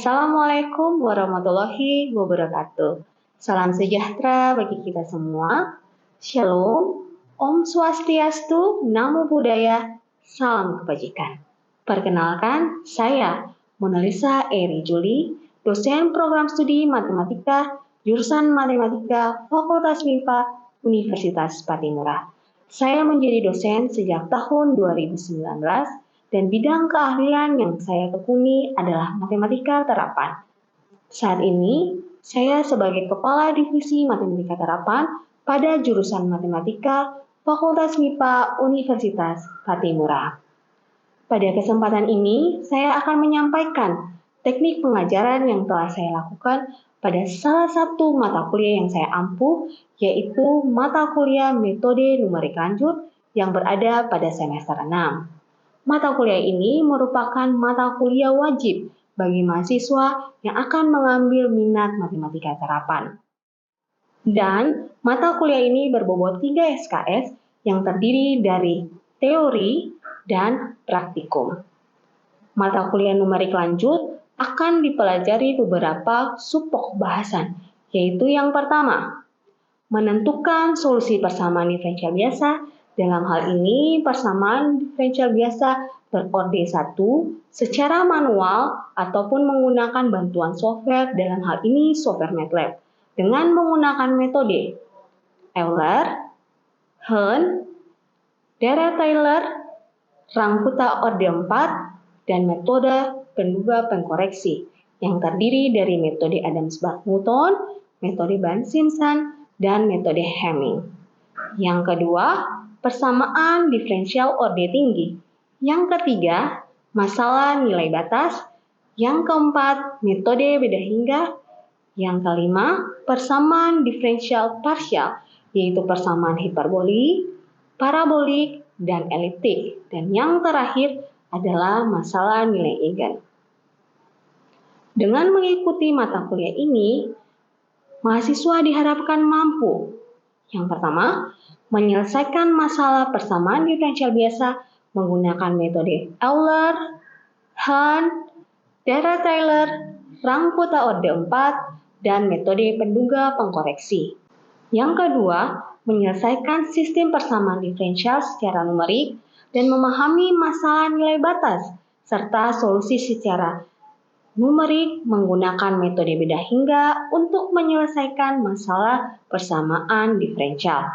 Assalamualaikum warahmatullahi wabarakatuh. Salam sejahtera bagi kita semua. Shalom, Om Swastiastu, Namo Buddhaya, Salam Kebajikan. Perkenalkan, saya Monalisa Eri Juli, dosen program studi Matematika, jurusan Matematika, Fakultas MIPA, Universitas Patimura. Saya menjadi dosen sejak tahun 2019 dan bidang keahlian yang saya tekuni adalah matematika terapan. Saat ini, saya sebagai Kepala Divisi Matematika Terapan pada jurusan Matematika Fakultas MIPA Universitas Patimura. Pada kesempatan ini, saya akan menyampaikan teknik pengajaran yang telah saya lakukan pada salah satu mata kuliah yang saya ampuh, yaitu mata kuliah metode numerik lanjut yang berada pada semester 6. Mata kuliah ini merupakan mata kuliah wajib bagi mahasiswa yang akan mengambil minat matematika terapan. Dan mata kuliah ini berbobot 3 SKS yang terdiri dari teori dan praktikum. Mata kuliah numerik lanjut akan dipelajari beberapa subpokok bahasan, yaitu yang pertama, menentukan solusi persamaan diferensial biasa. Dalam hal ini, persamaan diferensial biasa berorde 1 secara manual ataupun menggunakan bantuan software, dalam hal ini software MATLAB, dengan menggunakan metode Euler, Hahn, Dirac-Taylor, Rangkuta orde 4, dan metode penduga pengkoreksi yang terdiri dari metode Adams-Newton, metode Bunn-Simpson, dan metode Hamming. Yang kedua, persamaan diferensial orde tinggi. Yang ketiga, masalah nilai batas. Yang keempat, metode beda hingga. Yang kelima, persamaan diferensial parsial, yaitu persamaan hiperbolik, parabolik, dan eliptik. Dan yang terakhir adalah masalah nilai eigen. Dengan mengikuti mata kuliah ini, mahasiswa diharapkan mampu. Yang pertama, menyelesaikan masalah persamaan diferensial biasa menggunakan metode Euler, Hahn, Dirac-Taylor, Rangkuta orde 4, dan metode penduga pengkoreksi. Yang kedua, menyelesaikan sistem persamaan diferensial secara numerik dan memahami masalah nilai batas, serta solusi secara numerik menggunakan metode beda hingga untuk menyelesaikan masalah persamaan diferensial.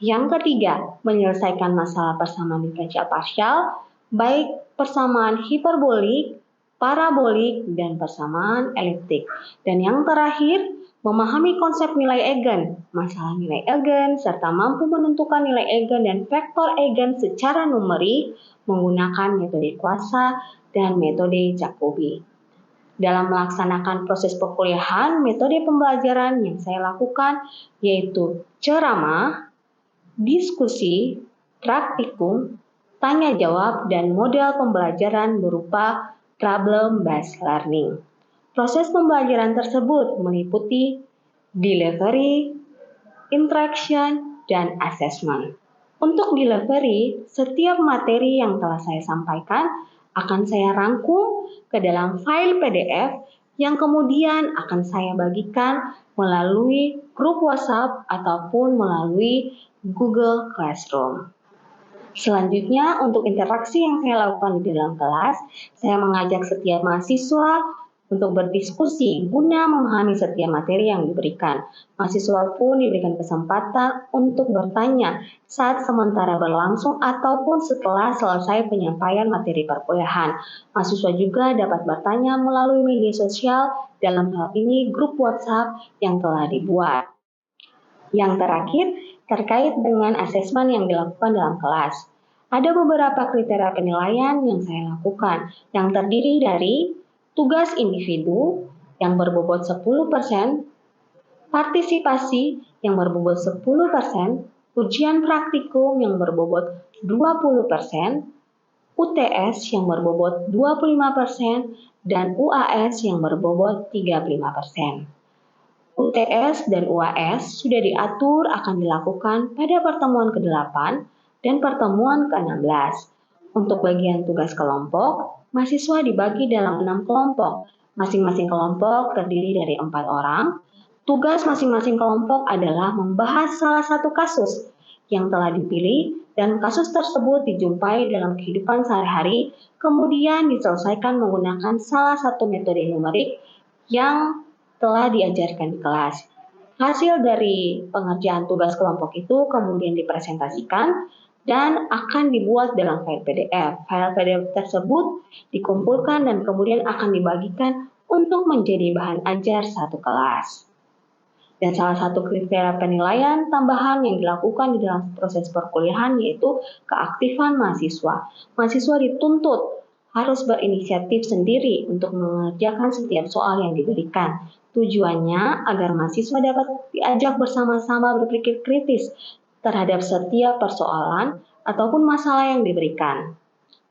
Yang ketiga, menyelesaikan masalah persamaan diferensial parsial, baik persamaan hiperbolik, parabolik, dan persamaan eliptik. Dan yang terakhir, memahami konsep nilai eigen, masalah nilai eigen, serta mampu menentukan nilai eigen dan vektor eigen secara numerik menggunakan metode kuasa dan metode Jacobi. Dalam melaksanakan proses perkuliahan, metode pembelajaran yang saya lakukan yaitu ceramah, diskusi, praktikum, tanya jawab, dan model pembelajaran berupa problem-based learning. Proses pembelajaran tersebut meliputi delivery, interaction, dan assessment. Untuk delivery, setiap materi yang telah saya sampaikan akan saya rangkum ke dalam file PDF yang kemudian akan saya bagikan melalui grup WhatsApp ataupun melalui Google Classroom. Selanjutnya, untuk interaksi yang saya lakukan di dalam kelas, saya mengajak setiap mahasiswa untuk berdiskusi guna memahami setiap materi yang diberikan. Mahasiswa pun diberikan kesempatan untuk bertanya saat sementara berlangsung ataupun setelah selesai penyampaian materi perkuliahan. Mahasiswa juga dapat bertanya melalui media sosial, dalam hal ini grup WhatsApp yang telah dibuat. Yang terakhir, terkait dengan asesmen yang dilakukan dalam kelas. Ada beberapa kriteria penilaian yang saya lakukan, yang terdiri dari tugas individu yang berbobot 10%, partisipasi yang berbobot 10%, ujian praktikum yang berbobot 20%, UTS yang berbobot 25%, dan UAS yang berbobot 35%. UTS dan UAS sudah diatur akan dilakukan pada pertemuan ke-8 dan pertemuan ke-16. Untuk bagian tugas kelompok, mahasiswa dibagi dalam 6 kelompok Masing-masing kelompok terdiri dari 4 orang. Tugas masing-masing kelompok adalah membahas salah satu kasus yang telah dipilih dan kasus tersebut dijumpai dalam kehidupan sehari-hari, kemudian diselesaikan menggunakan salah satu metode numerik yang telah diajarkan di kelas. Hasil dari pengerjaan tugas kelompok itu kemudian dipresentasikan dan akan dibuat dalam file PDF. File PDF tersebut dikumpulkan dan kemudian akan dibagikan untuk menjadi bahan ajar satu kelas. Dan salah satu kriteria penilaian tambahan yang dilakukan di dalam proses perkuliahan yaitu keaktifan mahasiswa. Mahasiswa dituntut harus berinisiatif sendiri untuk mengerjakan setiap soal yang diberikan. Tujuannya agar mahasiswa dapat diajak bersama-sama berpikir kritis terhadap setiap persoalan ataupun masalah yang diberikan.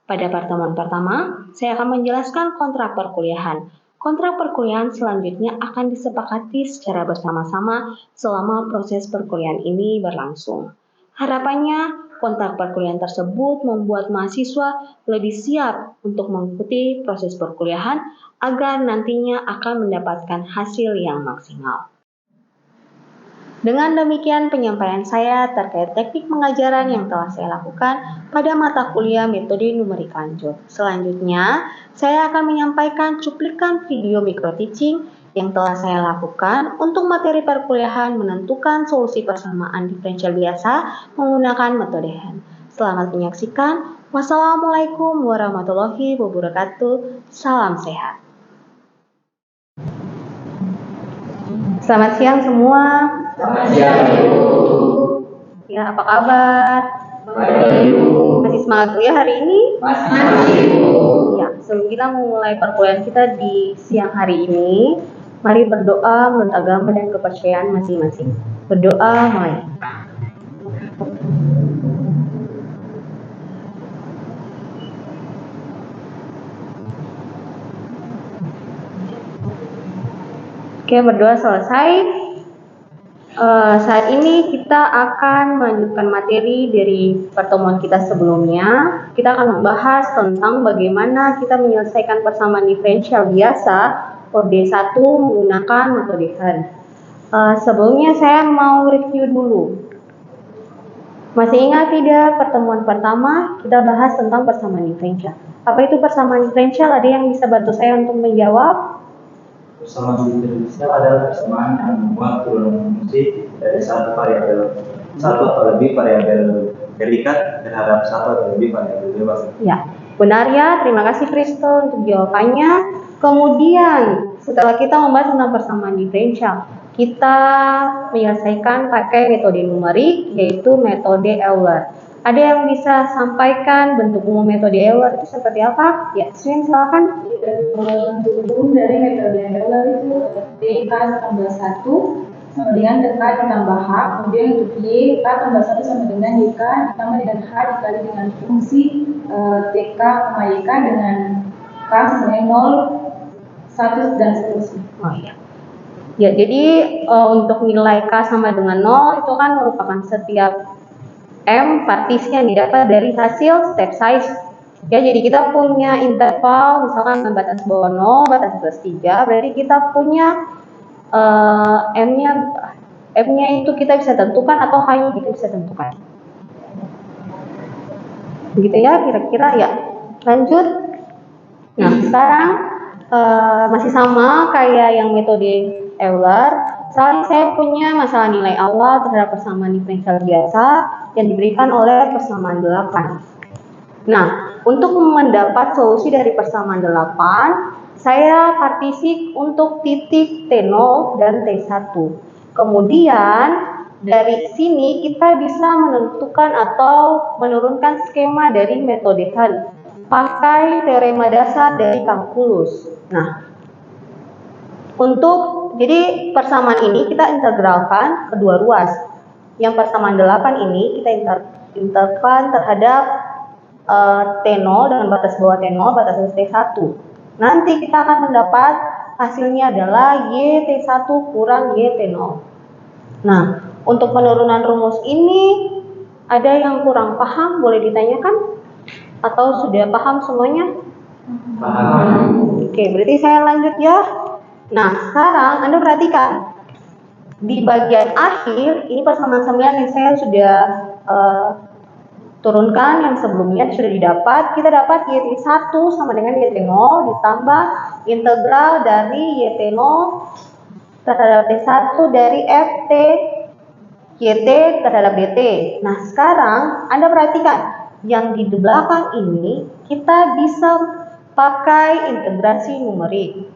Pada pertemuan pertama, saya akan menjelaskan kontrak perkuliahan. Kontrak perkuliahan selanjutnya akan disepakati secara bersama-sama selama proses perkuliahan ini berlangsung. Harapannya, kontrak perkuliahan tersebut membuat mahasiswa lebih siap untuk mengikuti proses perkuliahan agar nantinya akan mendapatkan hasil yang maksimal. Dengan demikian penyampaian saya terkait teknik pengajaran yang telah saya lakukan pada mata kuliah metode numerik lanjut. Selanjutnya, saya akan menyampaikan cuplikan video micro teaching yang telah saya lakukan untuk materi perkuliahan menentukan solusi persamaan diferensial biasa menggunakan metode Hand. Selamat menyaksikan. Wassalamualaikum warahmatullahi wabarakatuh. Salam sehat. Selamat siang semua. Selamat siang, Ibu. Ya, apa kabar? Baik, Ibu. Masih semangat kuliah hari ini? Masih, Ibu. Ya, sebelum kita memulai perkuliahan kita di siang hari ini, mari berdoa menurut agama dan kepercayaan masing-masing. Berdoa mulai. Oke, berdoa selesai. Saat ini kita akan melanjutkan materi dari pertemuan kita sebelumnya. Kita akan membahas tentang bagaimana kita menyelesaikan persamaan diferensial biasa D1 menggunakan metode Hand. Sebelumnya saya mau review dulu. Masih ingat tidak pertemuan pertama kita bahas tentang persamaan diferensial? Apa itu persamaan diferensial? Ada yang bisa bantu saya untuk menjawab? Persamaan diferensial adalah persamaan yang membuat ulang fungsi dari satu atau lebih variabel predikat terhadap satu atau lebih variabel bebas. Ya, benar ya. Terima kasih Kristo untuk jawabannya. Kemudian setelah kita membahas tentang persamaan diferensial, kita menyelesaikan pakai metode numerik yaitu metode Euler. Ada yang bisa sampaikan bentuk umum metode Euler itu seperti apa? Ya, silakan. Bentuk umum dari metode Euler itu D K tambah 1 sama dengan DK ditambah H, kemudian untuk Y K tambah 1 sama dengan YK ditambah dengan H dikali dengan fungsi TK, YK dengan K sama dengan 0, 1 dan seterusnya. Oh iya. Ya, jadi untuk nilai K sama dengan 0 itu kan merupakan setiap M partisi yang didapat dari hasil step size. Ya, jadi kita punya interval misalkan batas bawah 0, batas plus 3, berarti kita punya M-nya itu kita bisa tentukan atau hanya kita bisa tentukan. Begitu ya kira-kira ya. Lanjut. Nah, sekarang masih sama kayak yang metode Euler. Misalnya saya punya masalah nilai awal terhadap persamaan diferensial biasa yang diberikan oleh persamaan 8. Nah, untuk mendapat solusi dari persamaan 8, saya partisi untuk titik T0 dan T1. Kemudian dari sini kita bisa menentukan atau menurunkan skema dari metode Hand pakai teorema dasar dari kalkulus. Nah, jadi persamaan ini kita integralkan kedua ruas. Yang persamaan 8 ini kita integralkan terhadap T0 dengan batas bawah T0, batas atas T1. Nanti kita akan mendapat hasilnya adalah YT1 kurang YT0. Nah, untuk penurunan rumus ini ada yang kurang paham, boleh ditanyakan? Atau sudah paham semuanya? Paham. Oke, berarti saya lanjut ya. Nah, sekarang Anda perhatikan di bagian akhir ini persamaan sembilan yang saya sudah turunkan yang sebelumnya sudah didapat. Kita dapat YT1 sama dengan YT0 ditambah integral dari YT0 terhadap D1 dari FT YT terhadap DT. Nah, sekarang Anda perhatikan yang di belakang ini kita bisa pakai integrasi numerik.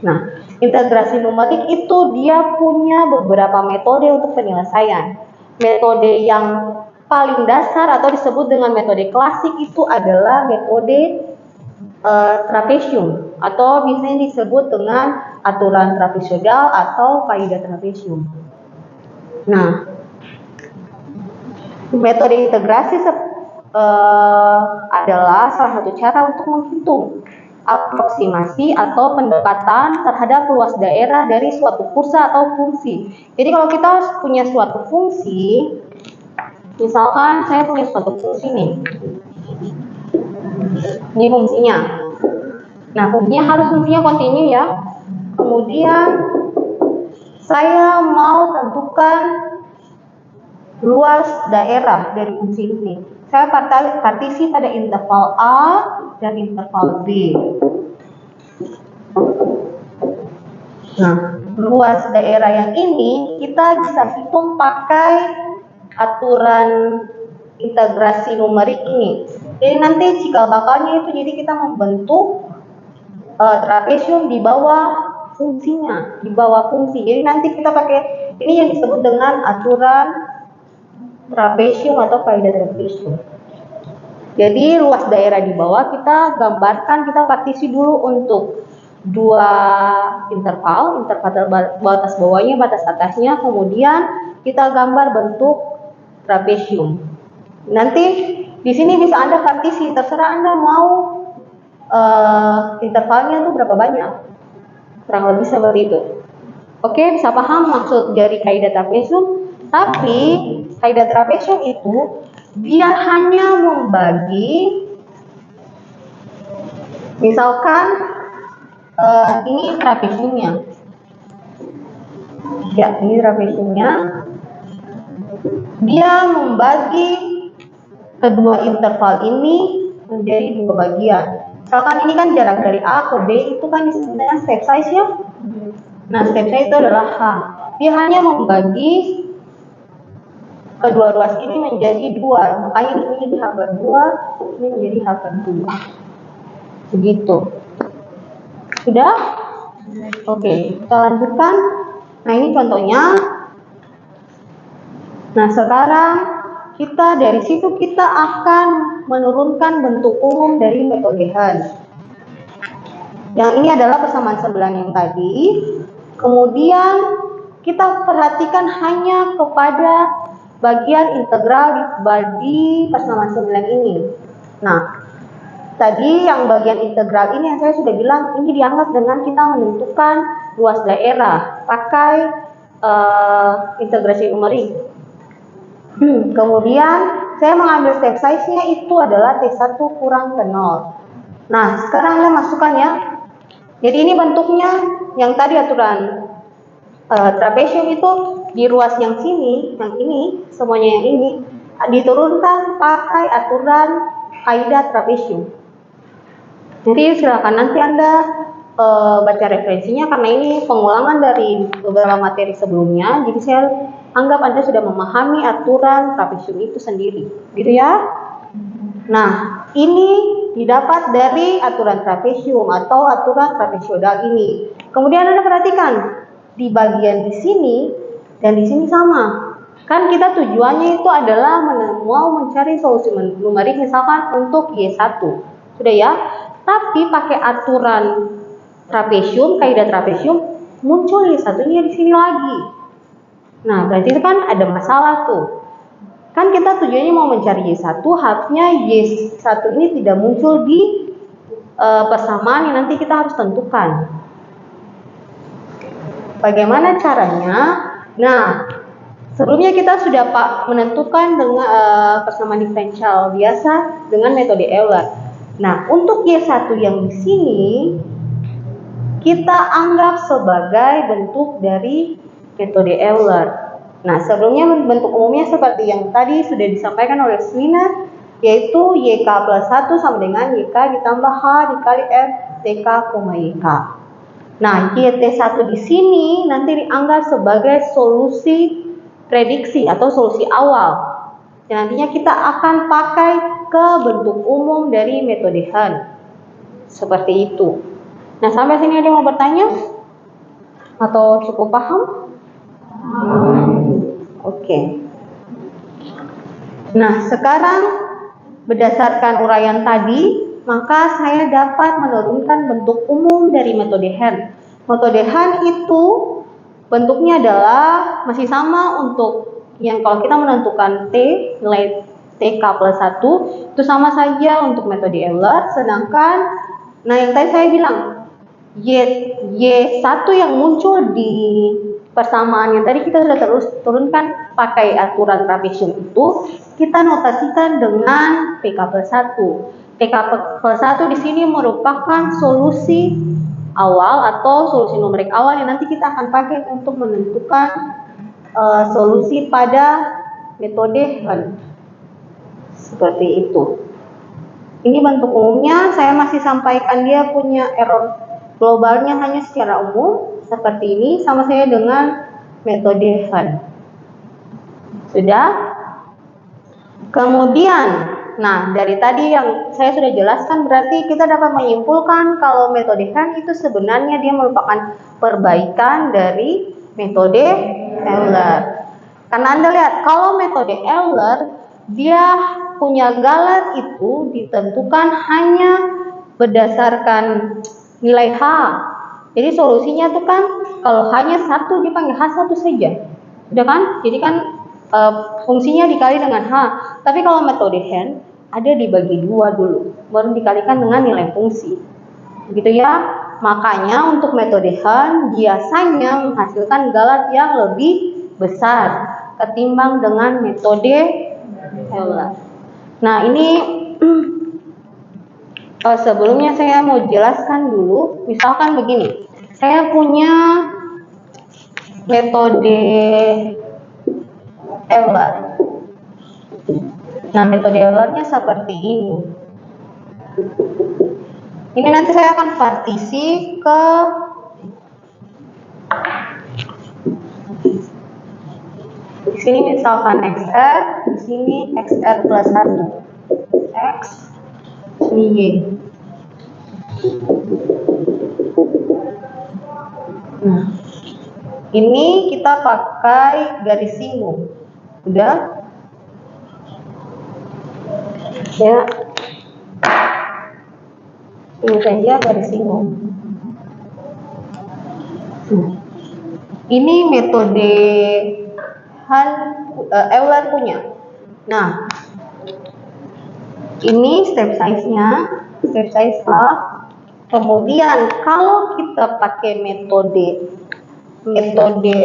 Nah, integrasi numerik itu dia punya beberapa metode untuk penyelesaian. Metode yang paling dasar atau disebut dengan metode klasik itu adalah metode trapesium atau biasanya disebut dengan aturan trapezoidal atau kaidah trapesium. Nah, metode integrasi adalah salah satu cara untuk menghitung aproksimasi atau pendekatan terhadap luas daerah dari suatu kursa atau fungsi. Jadi kalau kita punya suatu fungsi, misalkan saya punya suatu fungsi nih, ini fungsinya. Nah, fungsinya kontinu ya. Kemudian saya mau tentukan luas daerah dari fungsi ini. Saya partisi pada interval A dan interval B. Nah, luas daerah yang ini kita bisa hitung pakai aturan integrasi numerik ini. Jadi nanti cikal bakalnya itu jadi kita membentuk trapesium di bawah fungsinya, di bawah fungsi. Jadi nanti kita pakai ini yang disebut dengan aturan trapesium atau kaidah trapesium. Jadi luas daerah di bawah kita gambarkan, kita partisi dulu untuk dua interval batas bawahnya, batas atasnya, kemudian kita gambar bentuk trapesium. Nanti di sini bisa Anda partisi, terserah Anda mau intervalnya itu berapa banyak, kurang lebih seperti itu. Oke, bisa paham maksud dari kaidah trapesium? Tapi kaidah trapesium itu dia hanya membagi, misalkan ini trapesiumnya, ya ini trapesiumnya, dia membagi kedua interval ini menjadi dua bagian. Misalkan ini kan jarak dari A ke B itu kan disebut dengan step size ya. Nah, step size itu adalah H. Dia hanya membagi kedua ruas ini menjadi dua, makanya ini menjadi H/2, ini menjadi H/2. Begitu. Sudah? Oke, kita lanjutkan. Nah, ini contohnya. Nah, sekarang dari situ kita akan menurunkan bentuk umum dari metode Hahn. Yang ini adalah persamaan sembilan yang tadi. Kemudian kita perhatikan hanya kepada bagian integral di persamaan sembilan ini. Nah, tadi yang bagian integral ini yang saya sudah bilang, ini dianggap dengan kita menentukan luas daerah pakai integrasi numerik. Kemudian saya mengambil step size-nya itu adalah T1 kurang ke 0. Nah, sekarang Anda masukkan ya. Jadi ini bentuknya yang tadi aturan trapesium itu di ruas yang sini, yang ini, semuanya yang ini diturunkan pakai aturan kaidah trapesium. Jadi silakan nanti Anda baca referensinya karena ini pengulangan dari beberapa materi sebelumnya. Jadi saya anggap Anda sudah memahami aturan trapesium itu sendiri, gitu ya. Nah, ini didapat dari aturan trapesium atau aturan trapezoidal ini. Kemudian Anda perhatikan di bagian di sini dan di sini sama. Kan kita tujuannya itu adalah mau mencari solusi numerik misalkan untuk Y1. Sudah ya? Tapi pakai aturan trapesium, kaidah trapesium, muncul Y1-nya di sini lagi. Nah, berarti itu kan ada masalah tuh. Kan kita tujuannya mau mencari Y1, harusnya Y1 ini tidak muncul di persamaan yang nanti kita harus tentukan. Bagaimana caranya? Nah, sebelumnya kita sudah menentukan dengan persamaan diferensial biasa dengan metode Euler. Nah, untuk Y1 yang di sini kita anggap sebagai bentuk dari metode Euler. Nah, sebelumnya bentuk umumnya seperti yang tadi sudah disampaikan oleh Swiner, yaitu YK plus 1 sama dengan YK ditambah H dikali F TK, YK. Nah, YT1 di sini nanti dianggap sebagai solusi prediksi atau solusi awal. Dan nantinya kita akan pakai ke bentuk umum dari metode Hahn. Seperti itu. Nah, sampai sini ada yang mau bertanya? Atau cukup paham? Oke. Nah, sekarang berdasarkan uraian tadi, maka saya dapat menurunkan bentuk umum dari metode Hahn. Metode Hahn itu bentuknya adalah masih sama untuk yang kalau kita menentukan T, nilai TK plus 1, itu sama saja untuk metode Euler, sedangkan, nah yang tadi saya bilang, Y1 yang muncul di persamaan yang tadi kita sudah turunkan pakai aturan trapezium itu, kita notasikan dengan TK plus 1. TK plus 1 di sini merupakan solusi awal atau solusi numerik awal yang nanti kita akan pakai untuk menentukan solusi pada metode Hahn. Seperti itu. Ini bentuk umumnya, saya masih sampaikan dia punya error globalnya hanya secara umum seperti ini, sama saya dengan metode Hahn. Sudah? Kemudian, nah dari tadi yang saya sudah jelaskan, berarti kita dapat menyimpulkan kalau metode Hahn itu sebenarnya dia merupakan perbaikan dari metode Euler. Karena Anda lihat, kalau metode Euler dia punya galat itu ditentukan hanya berdasarkan nilai H. Jadi solusinya tuh kan kalau hanya satu dipanggil H1 saja, udah kan? Jadi kan fungsinya dikali dengan H. Tapi kalau metode Hahn ada dibagi dua dulu, baru dikalikan dengan nilai fungsi, gitu ya. Makanya untuk metode Hahn biasanya menghasilkan galat yang lebih besar ketimbang dengan metode Euler. Nah ini sebelumnya saya mau jelaskan dulu, misalkan begini, saya punya metode Euler. Nah metode Eulernya seperti ini. Ini nanti saya akan partisi ke di sini misalkan XR, di sini XR plus 1, X, ini Y. Nah, ini kita pakai garis singgung, udah? Ya, ini saja garis singgung. Ini metode Euler punya. Nah, ini step size-nya, step size A. Kemudian kalau kita pakai metode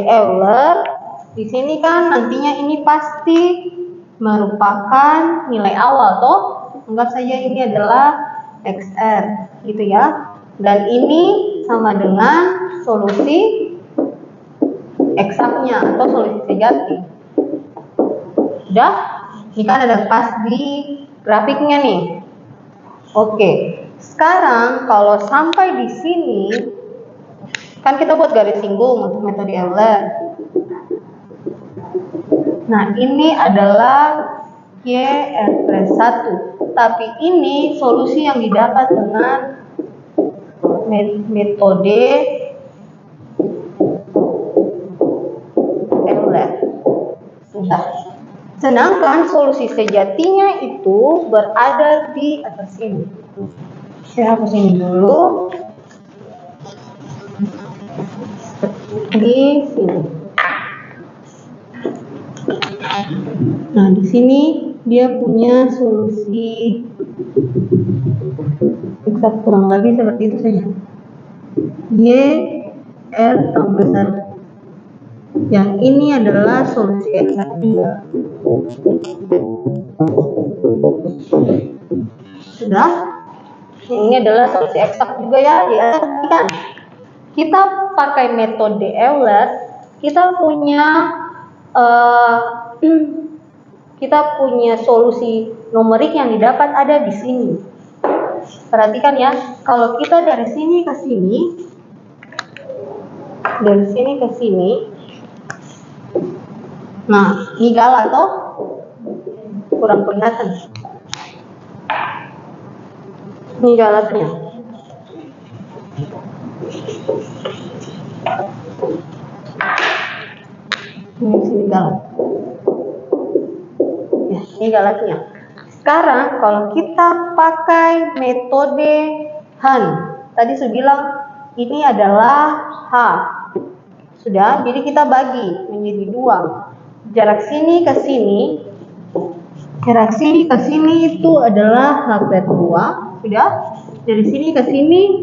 Euler, di sini kan nantinya ini pasti merupakan nilai awal toh. Anggap saja ini adalah XR, gitu ya. Dan ini sama dengan solusi eksaknya atau solusi sejati. Udah? Ini kan ada pas di grafiknya nih. Oke. Sekarang kalau sampai di sini kan kita buat garis singgung untuk metode Euler. Nah, ini adalah YR plus 1. Tapi ini solusi yang didapat dengan metode Euler. Sudah. Sedangkan solusi sejatinya itu berada di atas ini. Saya hapus ini dulu. Di sini. Nah, di sini dia punya solusi eksak kurang lebih seperti itu saja. Y R tambah 1. Yang ini adalah solusi eksak juga. Sudah? Ini adalah solusi eksak juga ya. Kan kita pakai metode Euler, kita punya solusi numerik yang didapat ada di sini. Perhatikan ya, kalau kita dari sini ke sini, nah ini galat toh, kurang kelihatan. Ini galatnya. Ini sini galat. Ya, ini galatnya. Sekarang kalau kita pakai metode Han, tadi saya bilang ini adalah H. Sudah, jadi kita bagi menjadi 2. Jarak sini ke sini itu adalah H per 2. Sudah, dari sini ke sini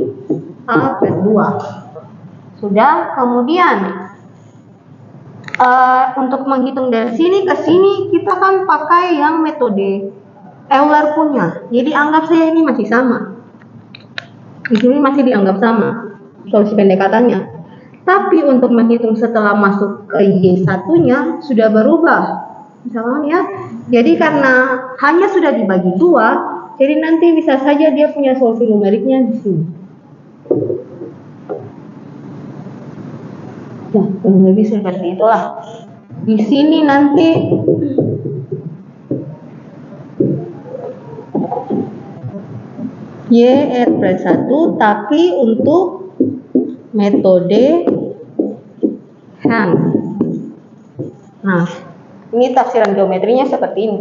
H per 2. Sudah, kemudian untuk menghitung dari sini ke sini kita kan pakai yang metode Euler punya. Jadi anggap saja ini masih sama. Di sini masih dianggap sama solusi pendekatannya. Tapi untuk menghitung setelah masuk ke Y1-nya sudah berubah. Misalnya ya. Jadi karena hanya sudah dibagi 2, jadi nanti bisa saja dia punya solusi numeriknya di sini. Nah, kurang lebih seperti itulah. Di sini nanti YR plus 1, tapi untuk metode Han. Nah, ini tafsiran geometrinya seperti ini.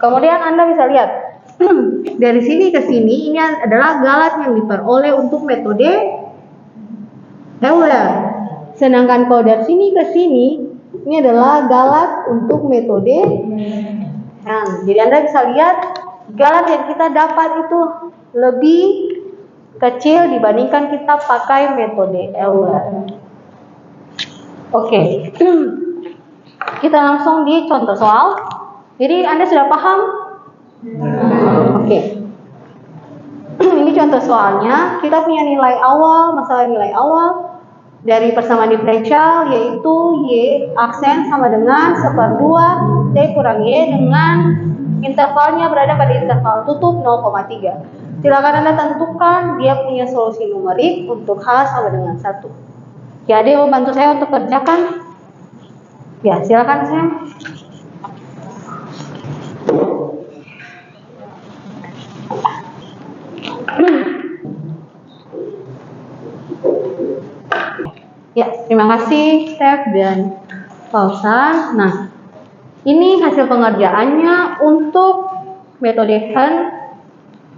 Kemudian Anda bisa lihat, dari sini ke sini, ini adalah galat yang diperoleh untuk metode Euler. Sedangkan kalau dari sini ke sini, ini adalah galat untuk metode Han. Jadi Anda bisa lihat, galat yang kita dapat itu lebih kecil dibandingkan kita pakai metode Euler. Oke. Kita langsung di contoh soal. Jadi Anda sudah paham? Oke. Ini contoh soalnya. Kita punya nilai awal, masalah nilai awal dari persamaan diferensial, yaitu Y aksen sama dengan 1/2 T kurang Y dengan intervalnya berada pada interval tutup 0,3. Silakan Anda tentukan dia punya solusi numerik untuk H sama dengan 1. Ya, ada yang mau bantu saya untuk kerjakan? Ya, silakan Sam. Ya, terima kasih Steph dan Pausan. Nah, ini hasil pengerjaannya untuk metode Han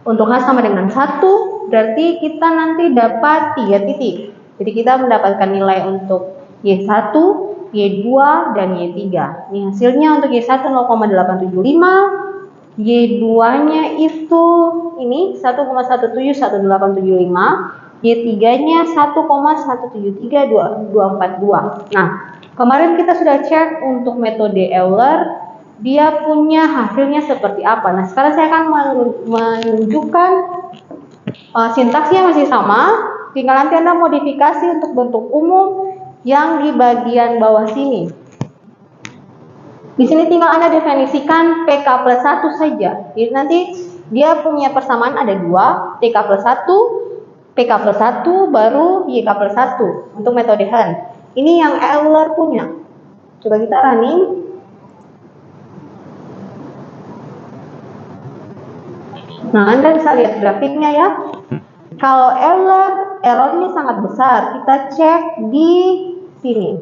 untuk H sama dengan 1, berarti kita nanti dapat 3 titik. Jadi kita mendapatkan nilai untuk Y1, Y2, dan Y3. Ini hasilnya untuk Y1 0,875, Y2-nya itu ini 1,17185, Y3-nya 1,173242. Nah, kemarin kita sudah cek untuk metode Euler, dia punya hasilnya seperti apa. Nah, sekarang saya akan menunjukkan sintaksnya masih sama, tinggal nanti Anda modifikasi untuk bentuk umum yang di bagian bawah sini. Di sini tinggal Anda definisikan PK plus 1 saja. Jadi nanti dia punya persamaan ada 2, TK plus 1, PK plus 1, baru YK plus 1 untuk metode Han. Ini yang Euler punya. Coba kita running. Nah, Anda bisa lihat grafiknya ya. Kalau Euler, errornya sangat besar. Kita cek di sini.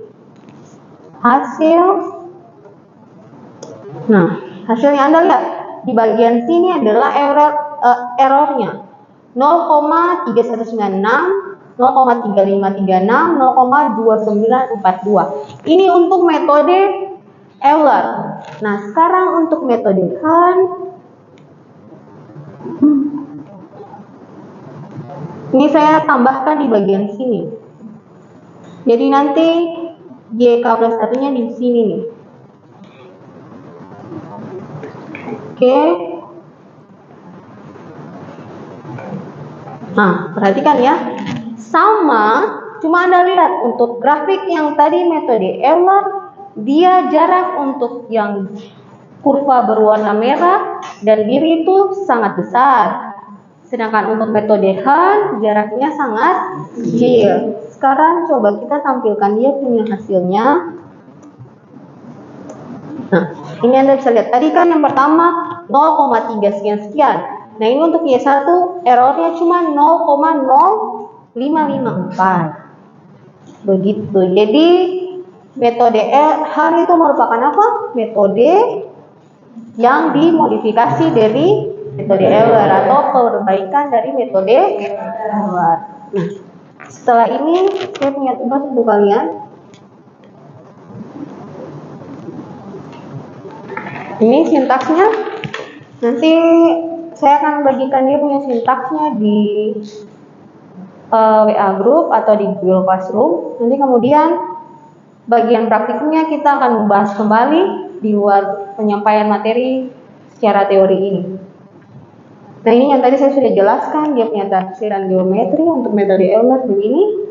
Hasilnya Anda lihat. Di bagian sini adalah errornya. 0,3196, 0,3536, 0,2942. Ini untuk metode Euler. Nah, sekarang untuk metode Han. Ini saya tambahkan di bagian sini. Jadi nanti YK plus 1-nya di sini nih. Oke. Nah, perhatikan ya. Sama, cuma Anda lihat untuk grafik yang tadi metode Euler, dia jarak untuk yang kurva berwarna merah dan biru itu sangat besar. Sedangkan untuk metode Han, jaraknya sangat kecil. Sekarang coba kita tampilkan dia punya hasilnya. Nah, ini Anda bisa lihat. Tadi kan yang pertama 0,3 sekian-sekian. Nah, ini untuk Y1 errornya cuma 0,0554. Begitu. Jadi metode Han itu merupakan apa? Metode yang dimodifikasi dari metode Euler atau perbaikan dari metode Euler. Nah, setelah ini saya punya tugas untuk kalian. Ini sintaksnya. Nanti saya akan bagikan dia punya sintaksnya di WA group atau di Google Classroom. Nanti kemudian bagian praktiknya kita akan membahas kembali di luar penyampaian materi secara teori ini. Nah, ini yang tadi saya sudah jelaskan, dia punya tafsiran geometri untuk metode Euler begini,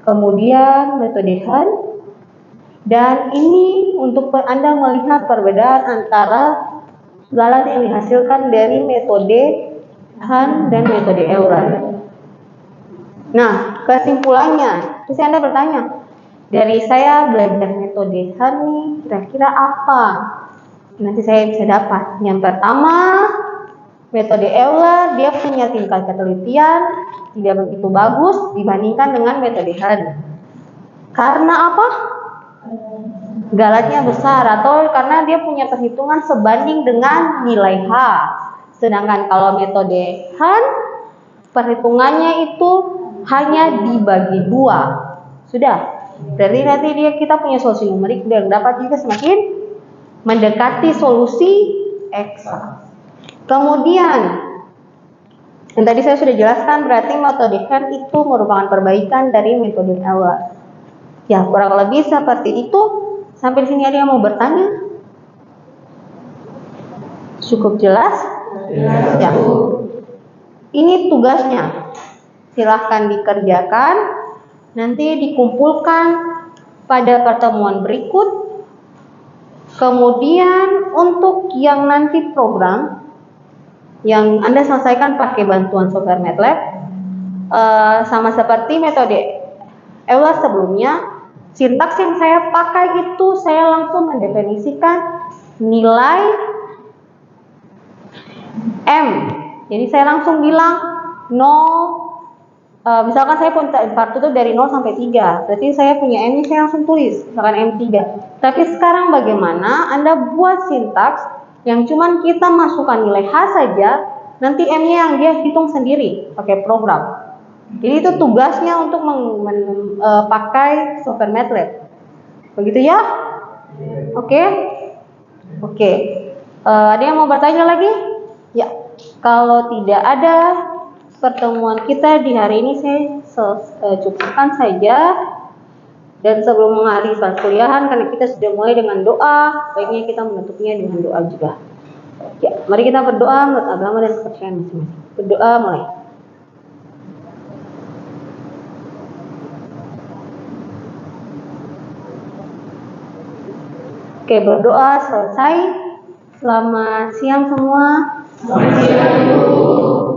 kemudian metode Han, dan ini untuk Anda melihat perbedaan antara galat yang dihasilkan dari metode Han dan metode Euler. Nah, kesimpulannya, terus Anda bertanya, dari saya belajar metode Han nih, kira-kira apa? Nanti saya bisa dapat. Yang pertama, metode Euler dia punya tingkat ketelitian tidak begitu bagus dibandingkan dengan metode Han. Karena apa? Galatnya besar atau karena dia punya perhitungan sebanding dengan nilai H. Sedangkan kalau metode Han perhitungannya itu hanya dibagi 2. Sudah. Berarti nanti kita punya solusi numerik dan dapat juga semakin mendekati solusi eksak. Kemudian yang tadi saya sudah jelaskan, berarti metode Han itu merupakan perbaikan dari metode Euler. Ya, kurang lebih seperti itu. Sampai sini ada yang mau bertanya? Cukup jelas? Ya. Ini tugasnya. Silahkan dikerjakan. Nanti dikumpulkan pada pertemuan berikut. Kemudian untuk yang nanti program yang Anda selesaikan pakai bantuan software MATLAB, sama seperti metode Euler sebelumnya, sintaks yang saya pakai itu saya langsung mendefinisikan nilai M. Jadi saya langsung bilang 0, misalkan saya punya tutup dari 0 sampai 3, berarti saya punya M ini saya langsung tulis, misalkan M3. Tapi sekarang bagaimana Anda buat sintaks yang cuman kita masukkan nilai H saja, nanti M-nya yang dia hitung sendiri pakai program. Jadi itu tugasnya untuk pakai software MATLAB. Begitu ya? Oke? Oke. Ada yang mau bertanya lagi? Ya. Kalau tidak ada, pertemuan kita di hari ini saya cukupkan saja. Dan sebelum mengakhiri perkuliahan, karena kita sudah mulai dengan doa, baiknya kita menutupnya dengan doa juga. Ya, mari kita berdoa menurut agama dan kepercayaan masing-masing. Berdoa mulai. Oke, berdoa selesai. Selamat siang semua. Selamat siang, Bu.